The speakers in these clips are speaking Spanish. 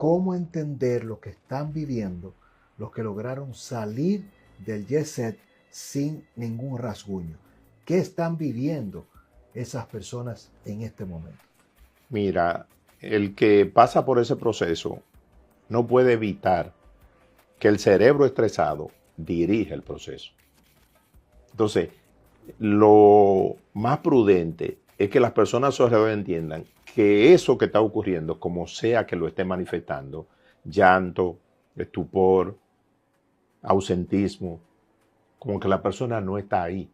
cómo entender lo que están viviendo los que lograron salir del jet set sin ningún rasguño. ¿Qué están viviendo esas personas en este momento? Mira, el que pasa por ese proceso no puede evitar que el cerebro estresado dirige el proceso. Entonces, lo más prudente es que las personas a su alrededor entiendan que eso que está ocurriendo, como sea que lo esté manifestando, llanto, estupor, ausentismo, como que la persona no está ahí,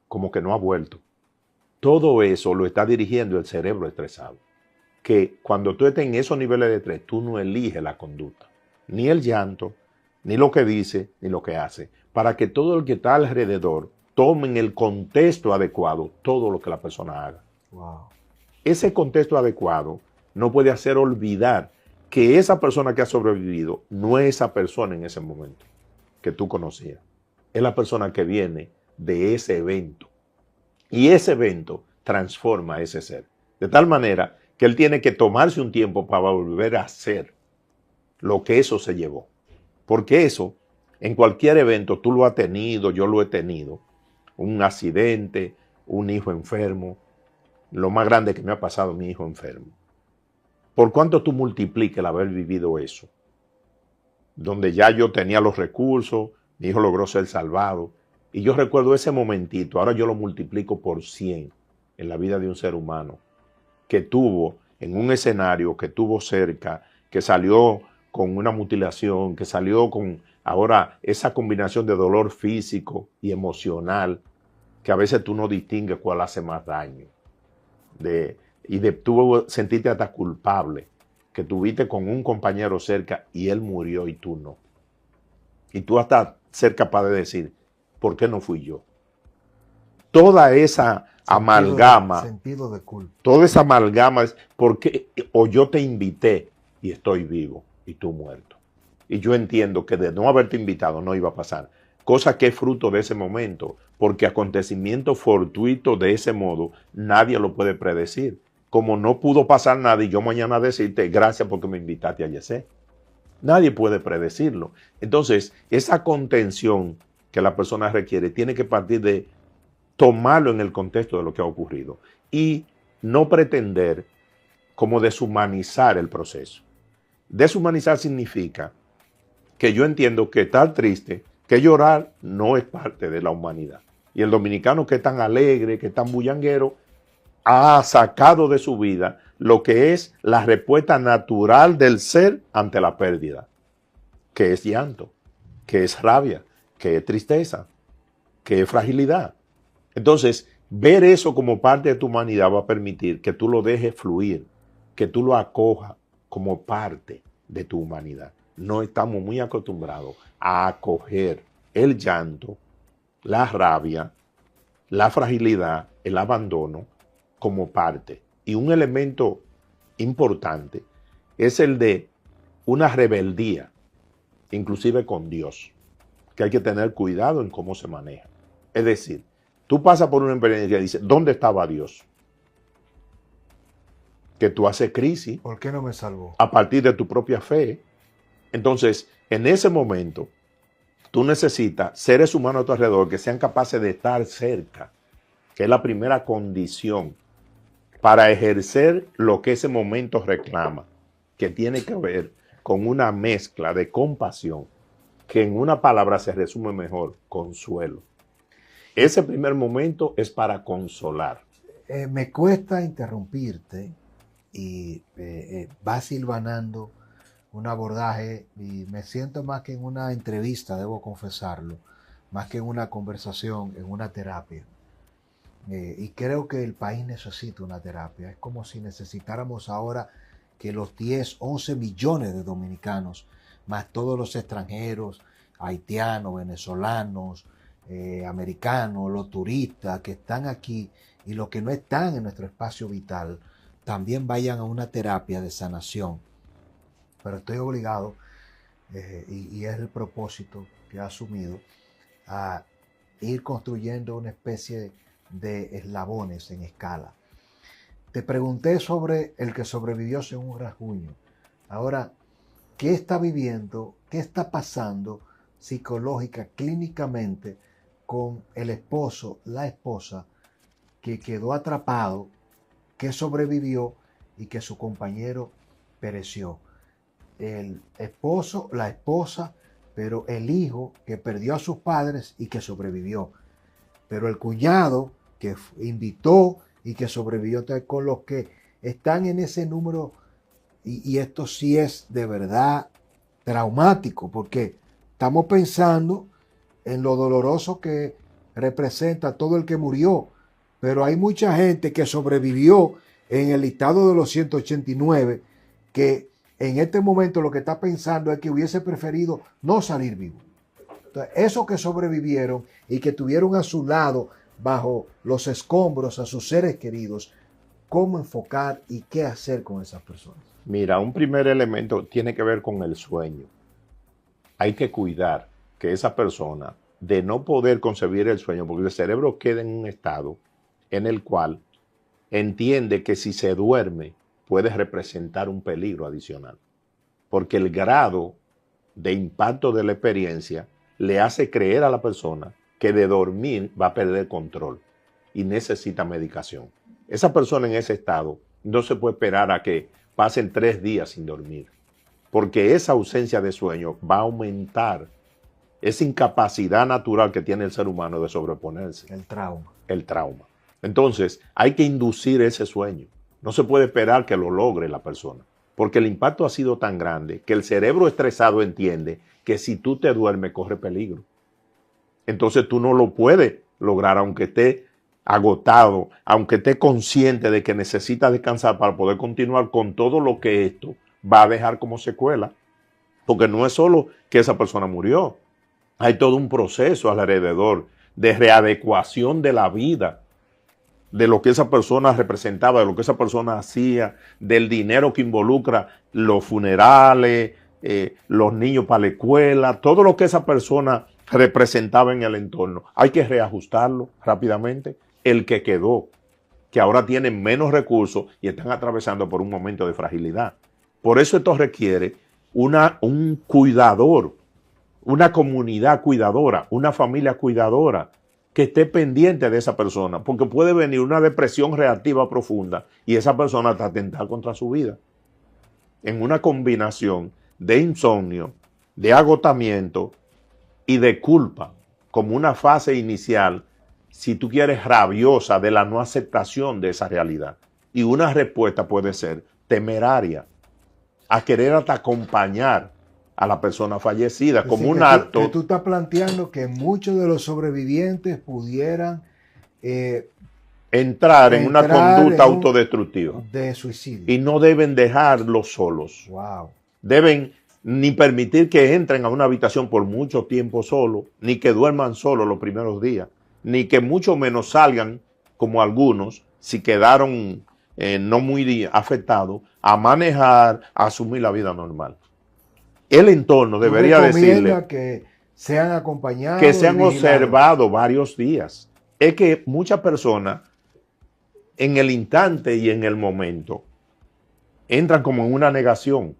como que no ha vuelto. Todo eso lo está dirigiendo el cerebro estresado. Que cuando tú estés en esos niveles de estrés, tú no eliges la conducta, ni el llanto, ni lo que dice, ni lo que hace, para que todo el que está alrededor tome en el contexto adecuado todo lo que la persona haga. Wow. Ese contexto adecuado no puede hacer olvidar que esa persona que ha sobrevivido no es esa persona en ese momento que tú conocías. Es la persona que viene de ese evento. Y ese evento transforma a ese ser. De tal manera que él tiene que tomarse un tiempo para volver a hacer lo que eso se llevó. Porque eso, en cualquier evento, tú lo has tenido, yo lo he tenido. Un accidente, un hijo enfermo. Lo más grande que me ha pasado, mi hijo enfermo. ¿Por cuánto tú multipliques el haber vivido eso? Donde ya yo tenía los recursos, mi hijo logró ser salvado. Y yo recuerdo ese momentito, ahora yo lo multiplico por 100 en la vida de un ser humano que tuvo en un escenario, que tuvo cerca, que salió con una mutilación, que salió con ahora esa combinación de dolor físico y emocional, que a veces tú no distingues cuál hace más daño. Tú sentirte hasta culpable, que tuviste con un compañero cerca y él murió y tú no. Y tú hasta ser capaz de decir, ¿por qué no fui yo? Toda esa Sentido de culpa. Toda esa amalgama es porque o yo te invité y estoy vivo y tú muerto. Y yo entiendo que de no haberte invitado no iba a pasar. Cosa que es fruto de ese momento, porque acontecimiento fortuito de ese modo nadie lo puede predecir. Como no pudo pasar nada y yo mañana decirte gracias porque me invitaste a Yesé. Nadie puede predecirlo. Entonces, esa contención que la persona requiere tiene que partir de tomarlo en el contexto de lo que ha ocurrido y no pretender como deshumanizar el proceso. Deshumanizar significa que yo entiendo que estar triste, que llorar no es parte de la humanidad. Y el dominicano que es tan alegre, que es tan bullanguero, ha sacado de su vida lo que es la respuesta natural del ser ante la pérdida, que es llanto, que es rabia, que es tristeza, que es fragilidad. Entonces, ver eso como parte de tu humanidad va a permitir que tú lo dejes fluir, que tú lo acojas como parte de tu humanidad. No estamos muy acostumbrados a acoger el llanto, la rabia, la fragilidad, el abandono como parte. Y un elemento importante es el de una rebeldía, inclusive con Dios, que hay que tener cuidado en cómo se maneja. Es decir, tú pasas por una experiencia y dices, ¿dónde estaba Dios? Que tú haces crisis. ¿Por qué no me salvó? A partir de tu propia fe. Entonces, en ese momento, tú necesitas seres humanos a tu alrededor que sean capaces de estar cerca, que es la primera condición para ejercer lo que ese momento reclama, que tiene que ver con una mezcla de compasión, que en una palabra se resume mejor, consuelo. Ese primer momento es para consolar. Me cuesta interrumpirte y vas silvanando un abordaje y me siento más que en una entrevista, debo confesarlo, más que en una conversación, en una terapia. Y creo que el país necesita una terapia. Es como si necesitáramos ahora que los 10, 11 millones de dominicanos, más todos los extranjeros, haitianos, venezolanos, americanos, los turistas que están aquí y los que no están en nuestro espacio vital, también vayan a una terapia de sanación. Pero estoy obligado, y es el propósito que he asumido, a ir construyendo una especie de eslabones en escala. Te pregunté sobre el que sobrevivió sin un rasguño. Ahora, ¿qué está viviendo, qué está pasando psicológica, clínicamente con el esposo, la esposa que quedó atrapado, que sobrevivió y que su compañero pereció? El esposo, la esposa, pero el hijo que perdió a sus padres y que sobrevivió. Pero el cuñado que invitó y que sobrevivió. Entonces, con los que están en ese número, y esto sí es de verdad traumático, porque estamos pensando en lo doloroso que representa todo el que murió, pero hay mucha gente que sobrevivió en el listado de los 189 que en este momento lo que está pensando es que hubiese preferido no salir vivo. Entonces, esos que sobrevivieron y que tuvieron a su lado bajo los escombros a sus seres queridos, ¿cómo enfocar y qué hacer con esas personas? Mira, un primer elemento tiene que ver con el sueño. Hay que cuidar que esa persona de no poder concebir el sueño, porque el cerebro queda en un estado en el cual entiende que si se duerme puede representar un peligro adicional, porque el grado de impacto de la experiencia le hace creer a la persona que de dormir va a perder control y necesita medicación. Esa persona en ese estado no se puede esperar a que pasen 3 días sin dormir, porque esa ausencia de sueño va a aumentar esa incapacidad natural que tiene el ser humano de sobreponerse. El trauma. El trauma. Entonces, hay que inducir ese sueño. No se puede esperar que lo logre la persona, porque el impacto ha sido tan grande que el cerebro estresado entiende que si tú te duermes corre peligro. Entonces tú no lo puedes lograr aunque esté agotado, aunque esté consciente de que necesita descansar para poder continuar con todo lo que esto va a dejar como secuela. Porque no es solo que esa persona murió, hay todo un proceso alrededor de readecuación de la vida, de lo que esa persona representaba, de lo que esa persona hacía, del dinero que involucra los funerales, los niños para la escuela, todo lo que esa persona representaba en el entorno. Hay que reajustarlo rápidamente. El que quedó, que ahora tienen menos recursos y están atravesando por un momento de fragilidad. Por eso esto requiere un cuidador, una comunidad cuidadora, una familia cuidadora que esté pendiente de esa persona, porque puede venir una depresión reactiva profunda y esa persona está atentar contra su vida. En una combinación de insomnio, de agotamiento y de culpa, como una fase inicial, si tú quieres, rabiosa de la no aceptación de esa realidad. Y una respuesta puede ser temeraria, a querer hasta acompañar a la persona fallecida como un acto. Que tú estás planteando que muchos de los sobrevivientes pudieran entrar en una conducta autodestructiva de suicidio. Y no deben dejarlos solos. Wow. Deben ni permitir que entren a una habitación por mucho tiempo solo, ni que duerman solos los primeros días, ni que mucho menos salgan, como algunos, si quedaron no muy afectados, a manejar, a asumir la vida normal. El entorno debería decirle que sean acompañados, que sean observados varios días. Es que muchas personas en el instante y en el momento entran como en una negación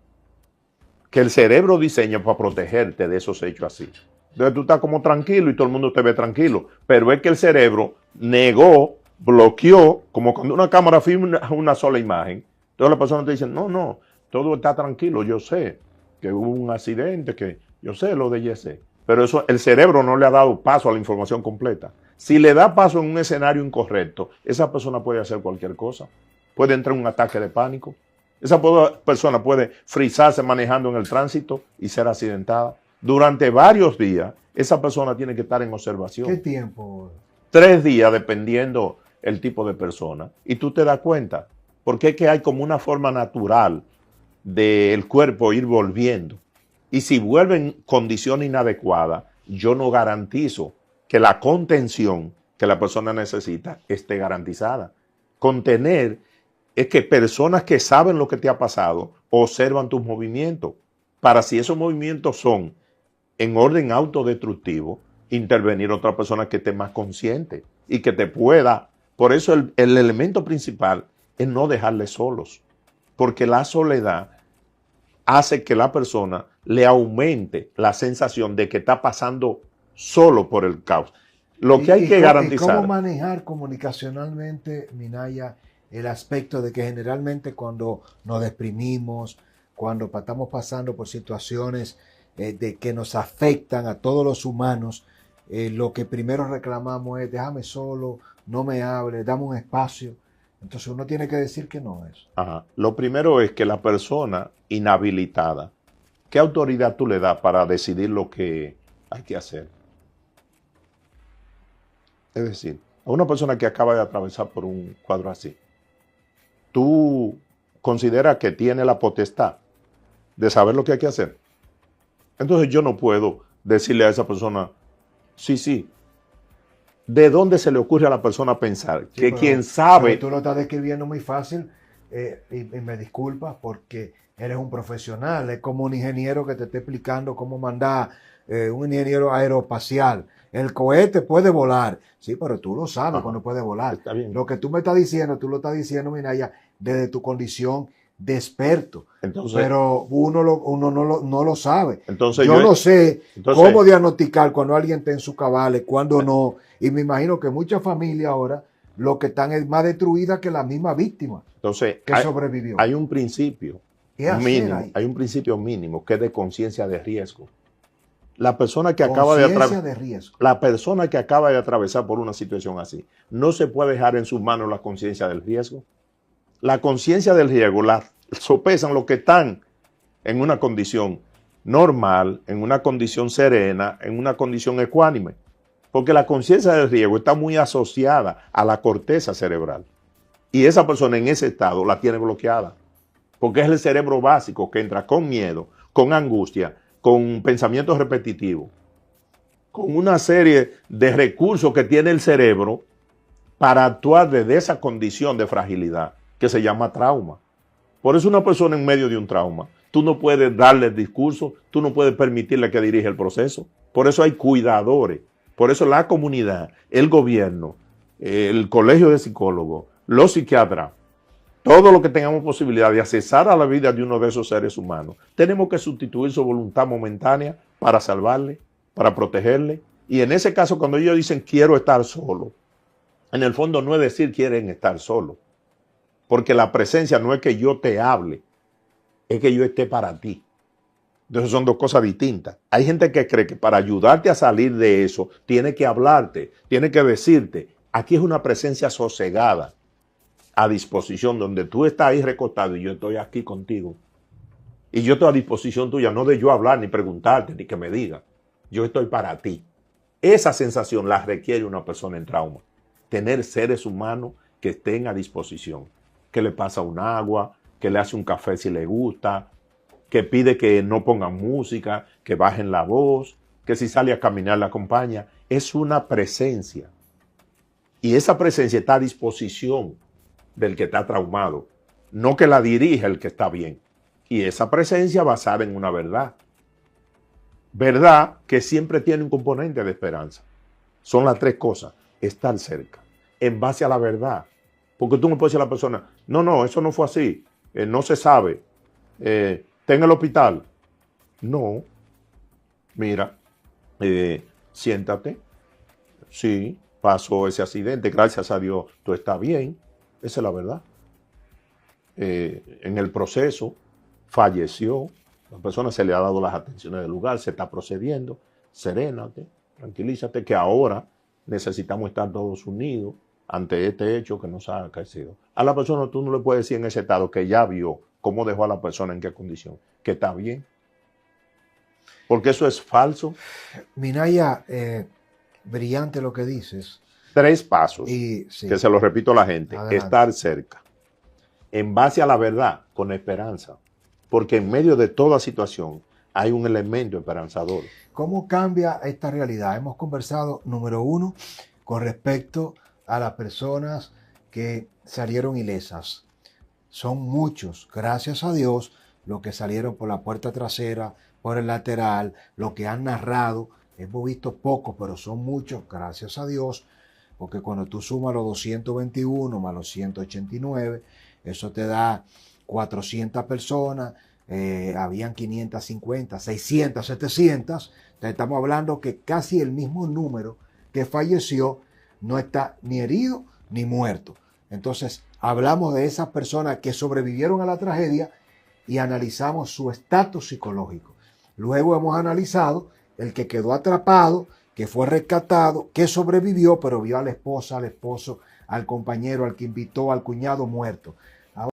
que el cerebro diseña para protegerte de esos hechos así. Entonces tú estás como tranquilo y todo el mundo te ve tranquilo, pero es que el cerebro negó, bloqueó, como cuando una cámara filma una sola imagen. Entonces la persona te dice, no, todo está tranquilo, yo sé que hubo un accidente, que yo sé lo de Yese. Pero eso, el cerebro no le ha dado paso a la información completa. Si le da paso en un escenario incorrecto, esa persona puede hacer cualquier cosa. Puede entrar en un ataque de pánico. Esa persona puede frizarse manejando en el tránsito y ser accidentada. Durante varios días, esa persona tiene que estar en observación. ¿Qué tiempo? 3 días, dependiendo el tipo de persona. Y tú te das cuenta, porque es que hay como una forma natural del cuerpo ir volviendo. Y si vuelve en condición inadecuada, yo no garantizo que la contención que la persona necesita esté garantizada. Contener es que personas que saben lo que te ha pasado observan tus movimientos, para si esos movimientos son en orden autodestructivo, intervenir otra persona que esté más consciente y que te pueda. Por eso el elemento principal es no dejarles solos, porque la soledad hace que la persona le aumente la sensación de que está pasando solo por el caos. Lo que hay que garantizar. ¿Y cómo manejar comunicacionalmente, Minaya, el aspecto de que generalmente cuando nos deprimimos, cuando estamos pasando por situaciones de que nos afectan a todos los humanos, lo que primero reclamamos es déjame solo, no me hables, dame un espacio? Entonces uno tiene que decir que no es. Ajá. Lo primero es que la persona inhabilitada, ¿qué autoridad tú le das para decidir lo que hay que hacer? Es decir, a una persona que acaba de atravesar por un cuadro así, ¿tú consideras que tiene la potestad de saber lo que hay que hacer? Entonces yo no puedo decirle a esa persona, sí. ¿De dónde se le ocurre a la persona pensar Sí, que quien sabe? pero tú lo estás describiendo muy fácil y me disculpas porque eres un profesional. Es como un ingeniero que te esté explicando cómo mandar un ingeniero aeroespacial. El cohete puede volar, sí, pero tú lo sabes. Ajá, cuando puede volar. está bien. Lo que tú me estás diciendo, tú lo estás diciendo, Minaya, desde tu condición de experto. Entonces, Pero uno no lo sabe. entonces Yo no sé entonces, cómo diagnosticar cuando alguien está en sus cabales, cuando no. Y me imagino que muchas familias ahora lo que están es más destruidas que la misma víctima entonces que sobrevivió. hay un principio ¿Qué hacer mínimo, ahí? hay un principio mínimo que es de conciencia de riesgo. La persona que Conciencia de riesgo. la persona que acaba de atravesar por una situación así, no se puede dejar en sus manos la conciencia del riesgo. La conciencia del riesgo la sopesan los que están en una condición normal, en una condición serena, en una condición ecuánime. Porque la conciencia del riesgo está muy asociada a la corteza cerebral. Y esa persona en ese estado la tiene bloqueada. Porque es el cerebro básico que entra con miedo, con angustia, con pensamientos repetitivos, con una serie de recursos que tiene el cerebro para actuar desde esa condición de fragilidad que se llama trauma. Por eso una persona en medio de un trauma, tú no puedes darle discurso, tú no puedes permitirle que dirija el proceso. Por eso hay cuidadores, por eso la comunidad, el gobierno, el colegio de psicólogos, los psiquiatras, todo lo que tengamos posibilidad de accesar a la vida de uno de esos seres humanos, tenemos que sustituir su voluntad momentánea para salvarle, para protegerle. Y en ese caso, cuando ellos dicen quiero estar solo, en el fondo no es decir quieren estar solo. Porque la presencia no es que yo te hable, es que yo esté para ti. Entonces son dos cosas distintas. Hay gente que cree que para ayudarte a salir de eso, tiene que hablarte, tiene que decirte. Aquí es una presencia sosegada, a disposición, donde tú estás ahí recostado y yo estoy aquí contigo. Y yo estoy a disposición tuya, no de yo hablar, ni preguntarte, ni que me diga. Yo estoy para ti. Esa sensación la requiere una persona en trauma. Tener seres humanos que estén a disposición. Que le pasa un agua, que le hace un café si le gusta, que pide que no pongan música, que bajen la voz, que si sale a caminar la acompaña. Es una presencia. Y esa presencia está a disposición del que está traumado, no que la dirija el que está bien. Y esa presencia basada en una verdad. Verdad que siempre tiene un componente de esperanza. Son las tres cosas. Estar cerca, en base a la verdad. Porque tú no puedes decir a la persona, no, eso no fue así, no se sabe, está en el hospital. No, mira, siéntate, sí, pasó ese accidente, gracias a Dios, tú estás bien, esa es la verdad. En el proceso falleció, la persona se le ha dado las atenciones del lugar, se está procediendo, serénate, tranquilízate, que ahora necesitamos estar todos unidos ante este hecho que nos ha acaecido. A la persona tú no le puedes decir en ese estado que ya vio cómo dejó a la persona en qué condición, que está bien. Porque eso es falso. Minaya, brillante lo que dices. 3 pasos, Y, sí, que se lo repito a la gente. adelante. Estar cerca, en base a la verdad, con esperanza. Porque en medio de toda situación hay un elemento esperanzador. ¿Cómo cambia esta realidad? Hemos conversado, número 1, con respecto a las personas que salieron ilesas. Son muchos, gracias a Dios, los que salieron por la puerta trasera, por el lateral, los que han narrado. Hemos visto pocos, pero son muchos, gracias a Dios, porque cuando tú sumas los 221 más los 189, eso te da 400 personas, habían 550, 600, 700. Entonces estamos hablando que casi el mismo número que falleció no está ni herido ni muerto. Entonces hablamos de esas personas que sobrevivieron a la tragedia y analizamos su estatus psicológico. Luego hemos analizado el que quedó atrapado, que fue rescatado, que sobrevivió, pero vio a la esposa, al esposo, al compañero, al que invitó, al cuñado muerto.